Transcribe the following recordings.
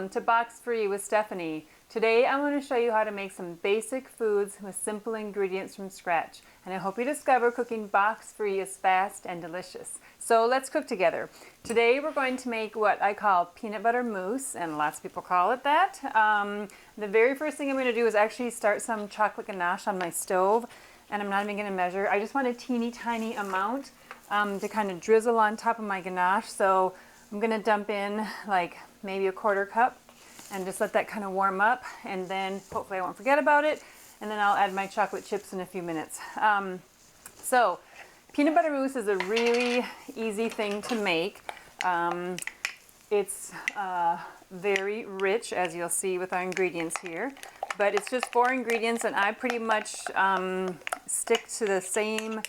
welcome to Box Free with Stephanie. Today I'm going to show you how to make some basic foods with simple ingredients from scratch. And I hope you discover cooking box free is fast and delicious. So let's cook together. Today we're going to make what I call peanut butter mousse, and lots of people call it that. The very first thing I'm going to do is actually start some chocolate ganache on my stove. And I'm not even going to measure. I just want a teeny tiny amount to kind of drizzle on top of my ganache. So I'm going to dump in like maybe a quarter cup and just let that kind of warm up, and then hopefully I won't forget about it, and then I'll add my chocolate chips in a few minutes. So peanut butter mousse is a really easy thing to make. It's very rich, as you'll see with our ingredients here, but it's just 4 ingredients, and I pretty much stick to the same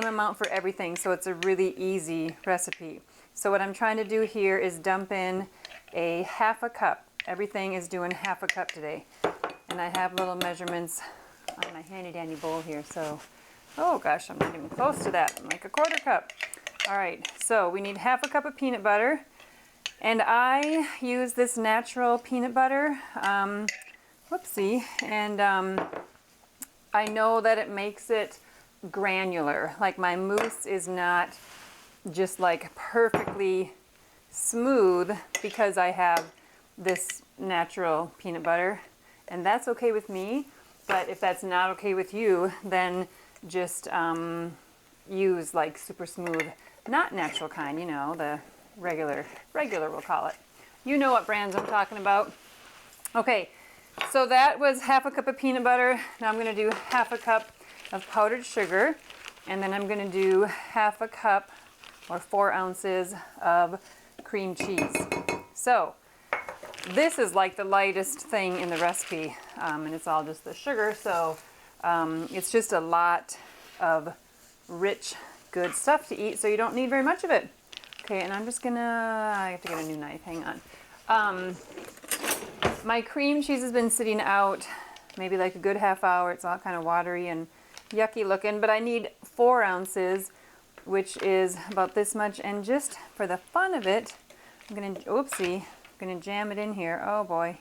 amount for everything, so it's a really easy recipe. So what I'm trying to do here is dump in a half a cup. Everything is doing half a cup today. And I have little measurements on my handy dandy bowl here. So, oh gosh, I'm not even close to that. I'm like a quarter cup. All right, so we need half a cup of peanut butter. And I use this natural peanut butter. Whoopsie. And I know that it makes it granular. Like my mousse is not just like perfectly smooth because I have this natural peanut butter, and that's okay with me. But if that's not okay with you, then just use like super smooth, not natural kind, you know, the regular we'll call it. You know what brands I'm talking about. Okay, so that was half a cup of peanut butter. Now I'm going to do half a cup of powdered sugar, and then I'm going to do half a cup or 4 ounces of cream cheese. So this is like the lightest thing in the recipe, and it's all just the sugar, so it's just a lot of rich, good stuff to eat, so you don't need very much of it. Okay, and I'm just gonna, I have to get a new knife, hang on. My cream cheese has been sitting out maybe like a good half hour. It's all kind of watery and yucky looking, but I need 4 ounces, which is about this much, and just for the fun of it, I'm gonna jam it in here. Oh boy,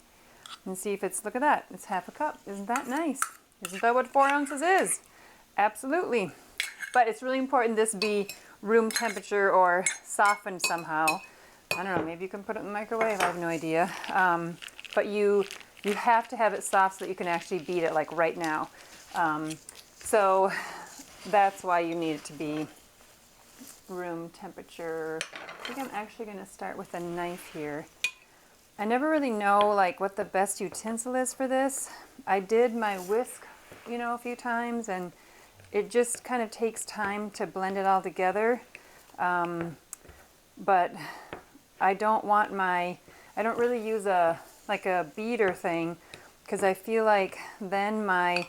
and see if it's, look at that, it's half a cup. Isn't that nice? Isn't that what 4 ounces is? Absolutely. But it's really important this be room temperature or softened somehow. I don't know, maybe you can put it in the microwave, I have no idea. But you have to have it soft so that you can actually beat it like right now. So that's why you need it to be room temperature. I think I'm actually going to start with a knife here. I never really know like what the best utensil is for this. I did my whisk, you know, a few times, and it just kind of takes time to blend it all together. But I don't really use a beater thing, because I feel like then my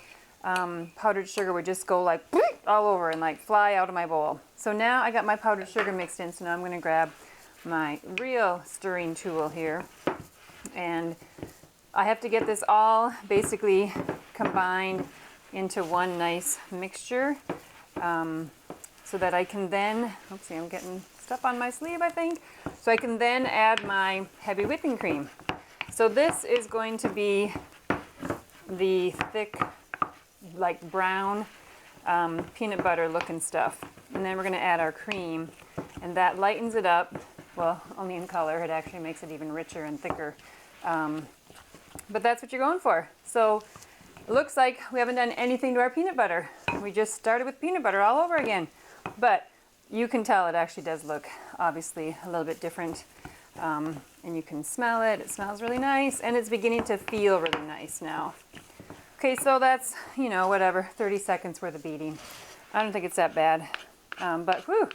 powdered sugar would just go like all over and like fly out of my bowl. So now I got my powdered sugar mixed in, so now I'm going to grab my real stirring tool here, and I have to get this all basically combined into one nice mixture, so that I can then, oopsie, I'm getting stuff on my sleeve, I think, so I can then add my heavy whipping cream. So this is going to be the thick, like brown peanut butter looking stuff, and then we're going to add our cream, and that lightens it up. Well, only in color. It actually makes it even richer and thicker, but that's what you're going for. So it looks like we haven't done anything to our peanut butter. We just started with peanut butter all over again, but you can tell it actually does look obviously a little bit different, and you can smell it. It smells really nice, and it's beginning to feel really nice now. Okay, so that's, you know, whatever, 30 seconds worth of beating. I don't think it's that bad, but whew,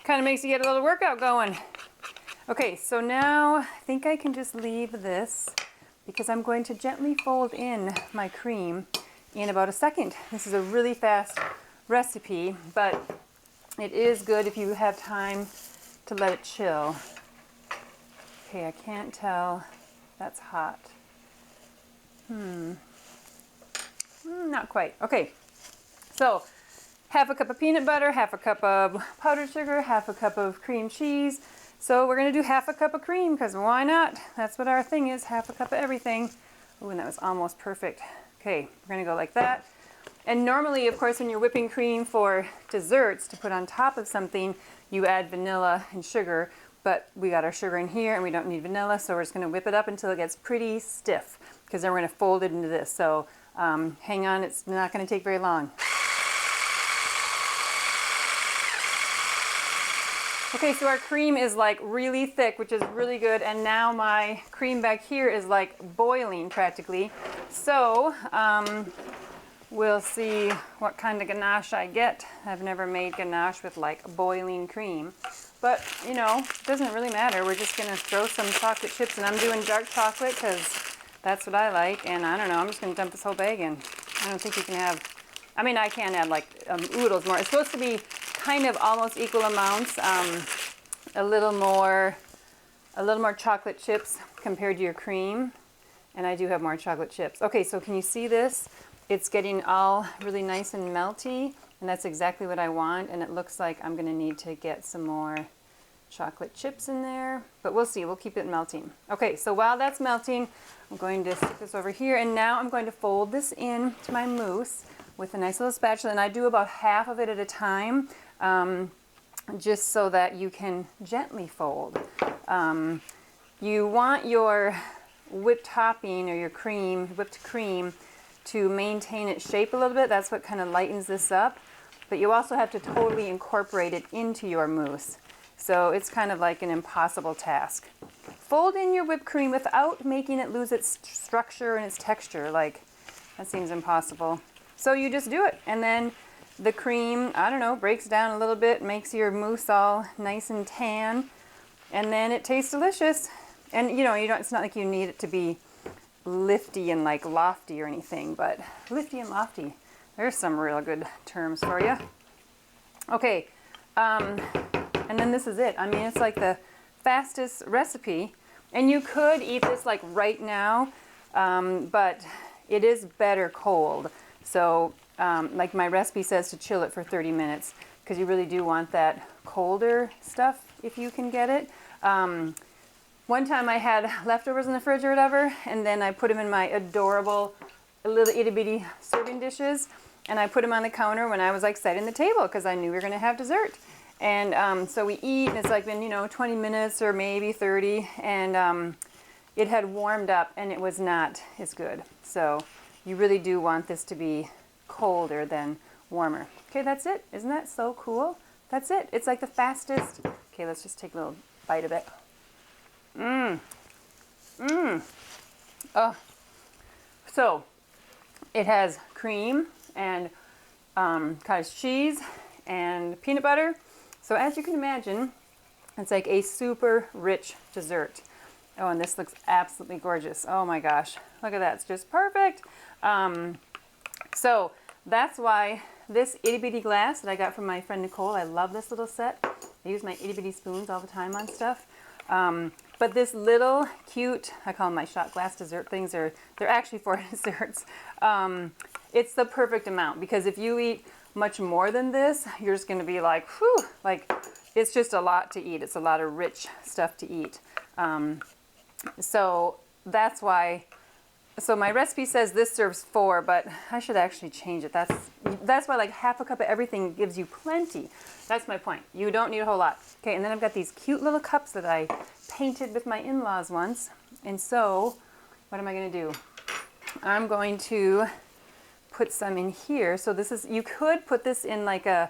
kind of makes you get a little workout going. Okay, so now I think I can just leave this, because I'm going to gently fold in my cream in about a second. This is a really fast recipe, but it is good if you have time to let it chill. Okay, I can't tell. That's hot. Not quite. Okay, so half a cup of peanut butter, half a cup of powdered sugar, half a cup of cream cheese, So we're gonna do half a cup of cream, because why not? That's what our thing is, half a cup of everything. Ooh, and that was almost perfect. Okay, we're gonna go like that. And normally, of course, when you're whipping cream for desserts to put on top of something, you add vanilla and sugar, but we got our sugar in here and we don't need vanilla, so we're just gonna whip it up until it gets pretty stiff, because then we're gonna fold it into this. So hang on, it's not gonna take very long. Okay, so our cream is like really thick, which is really good, and now my cream back here is like boiling practically. So we'll see what kind of ganache I get. I've never made ganache with like boiling cream, but you know, it doesn't really matter. We're just gonna throw some chocolate chips, and I'm doing dark chocolate because that's what I like, and I don't know, I'm just gonna dump this whole bag in. I don't think you can have, I mean, I can add like oodles more. It's supposed to be kind of almost equal amounts, a little more chocolate chips compared to your cream, and I do have more chocolate chips. Okay, so can you see this? It's getting all really nice and melty, and that's exactly what I want, and it looks like I'm gonna need to get some more chocolate chips in there, but we'll see, we'll keep it melting. Okay, so while that's melting, I'm going to stick this over here, and now I'm going to fold this in to my mousse with a nice little spatula, and I do about half of it at a time, just so that you can gently fold. You want your whipped topping or your cream, whipped cream, to maintain its shape a little bit. That's what kind of lightens this up, but you also have to totally incorporate it into your mousse. So it's kind of like an impossible task. Fold in your whipped cream without making it lose its structure and its texture. Like, that seems impossible. So you just do it, and then the cream, I don't know, breaks down a little bit, makes your mousse all nice and tan, and then it tastes delicious. And you know, it's not like you need it to be lifty and like lofty or anything, but lifty and lofty, there's some real good terms for you. Okay, and then this is it. I mean, it's like the fastest recipe, and you could eat this like right now, but it is better cold. So like my recipe says to chill it for 30 minutes, because you really do want that colder stuff if you can get it. One time I had leftovers in the fridge or whatever, and then I put them in my adorable little itty bitty serving dishes, and I put them on the counter when I was like setting the table, because I knew we were going to have dessert. And so we eat, and it's like been, 20 minutes or maybe 30, and it had warmed up, and it was not as good. So you really do want this to be colder than warmer. Okay, that's it. Isn't that so cool? That's it. It's like the fastest. Okay, let's just take a little bite of it. Oh, so it has cream and cottage cheese and peanut butter. So as you can imagine, it's like a super rich dessert. Oh, and this looks absolutely gorgeous. Oh my gosh, look at that. It's just perfect. So that's why this itty bitty glass that I got from my friend Nicole, I love this little set. I use my itty bitty spoons all the time on stuff. But this little cute, I call them my shot glass dessert things, they're actually for desserts. It's the perfect amount, because if you eat much more than this, you're just gonna be like, whew, like it's just a lot to eat. It's a lot of rich stuff to eat. So that's why, so my recipe says this serves 4, but I should actually change it. That's why like half a cup of everything gives you plenty. That's my point. You don't need a whole lot. Okay, and then I've got these cute little cups that I painted with my in-laws once. And so what am I going to do? I'm going to put some in here. So this is, you could put this in like a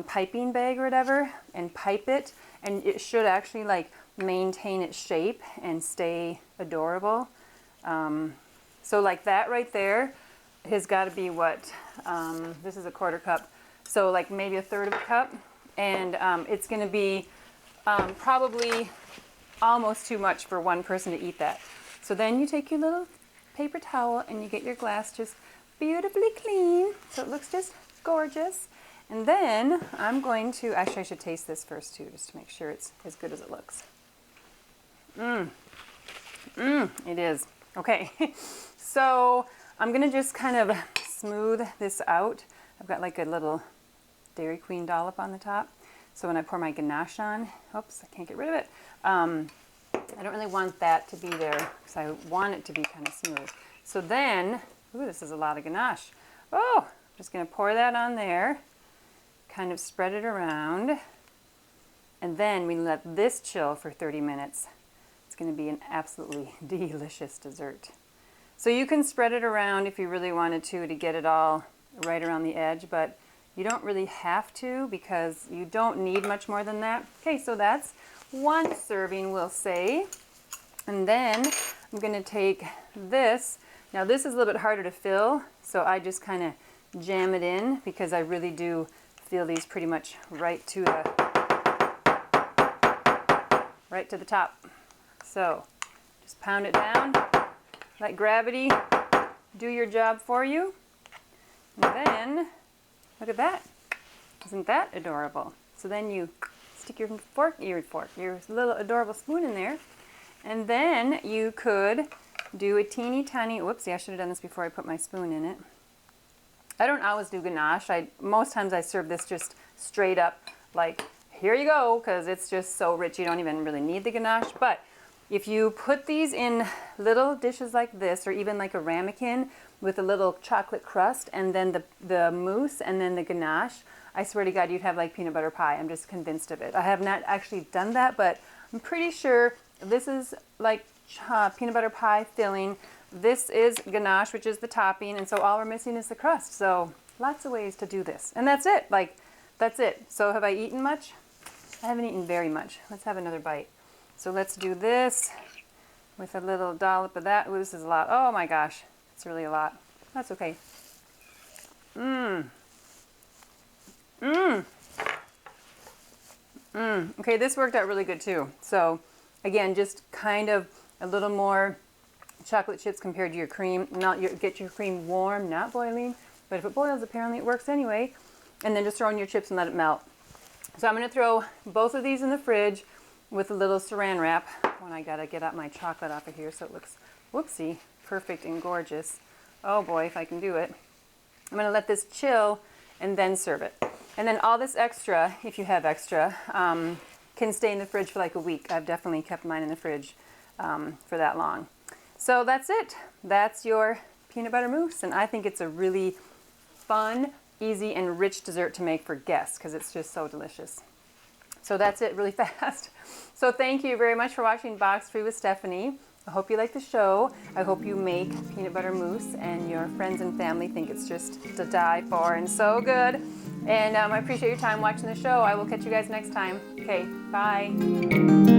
piping bag or whatever and pipe it, and it should actually like maintain its shape and stay adorable. So like that right there has got to be what, this is a 1/4 cup. So like maybe 1/3 of a cup, and it's going to be probably almost too much for one person to eat that. So then you take your little paper towel and you get your glass just beautifully clean, so it looks just gorgeous. And then I'm going to, actually I should taste this first too, just to make sure it's as good as it looks. It is. Okay, so I'm gonna just kind of smooth this out. I've got like a little Dairy Queen dollop on the top. So when I pour my ganache on, oops, I can't get rid of it. I don't really want that to be there because I want it to be kind of smooth. So then, ooh, this is a lot of ganache. Oh, I'm just going to pour that on there, kind of spread it around, and then we let this chill for 30 minutes. It's going to be an absolutely delicious dessert. So you can spread it around if you really wanted to get it all right around the edge, but you don't really have to because you don't need much more than that. Okay, so that's one serving, we'll say. And then I'm going to take this. Now this is a little bit harder to fill, so I just kind of jam it in because I really do fill these pretty much right to the top. So just pound it down, let gravity do your job for you. And then, look at that. Isn't that adorable? So then you stick your little adorable spoon in there. And then you could do a teeny tiny, whoopsie, I should have done this before I put my spoon in it. I don't always do ganache. Most times I serve this just straight up, like, here you go, because it's just so rich you don't even really need the ganache. But if you put these in little dishes like this, or even like a ramekin with a little chocolate crust, and then the mousse, and then the ganache, I swear to God, you'd have like peanut butter pie. I'm just convinced of it. I have not actually done that, but I'm pretty sure this is like peanut butter pie filling. This is ganache, which is the topping, and so all we're missing is the crust. So lots of ways to do this. And that's it. Like, that's it. So have I eaten much? I haven't eaten very much. Let's have another bite. So let's do this with a little dollop of that. Ooh, this is a lot. Oh my gosh, it's really a lot. That's okay. Okay, this worked out really good too. So again, just kind of a little more chocolate chips compared to your cream. Get your cream warm, not boiling. But if it boils, apparently it works anyway. And then just throw in your chips and let it melt. So I'm going to throw both of these in the fridge with a little saran wrap. When I gotta get out my chocolate off of here so it looks, whoopsie, perfect and gorgeous. Oh boy, if I can do it. I'm gonna let this chill and then serve it. And then all this extra, if you have extra, can stay in the fridge for like a week. I've definitely kept mine in the fridge for that long. So that's it. That's your peanut butter mousse, and I think it's a really fun, easy, and rich dessert to make for guests because it's just so delicious. So that's it really fast. So thank you very much for watching Box Free with Stephanie. I hope you like the show. I hope you make peanut butter mousse and your friends and family think it's just to die for and so good. And I appreciate your time watching the show. I will catch you guys next time. Okay, bye.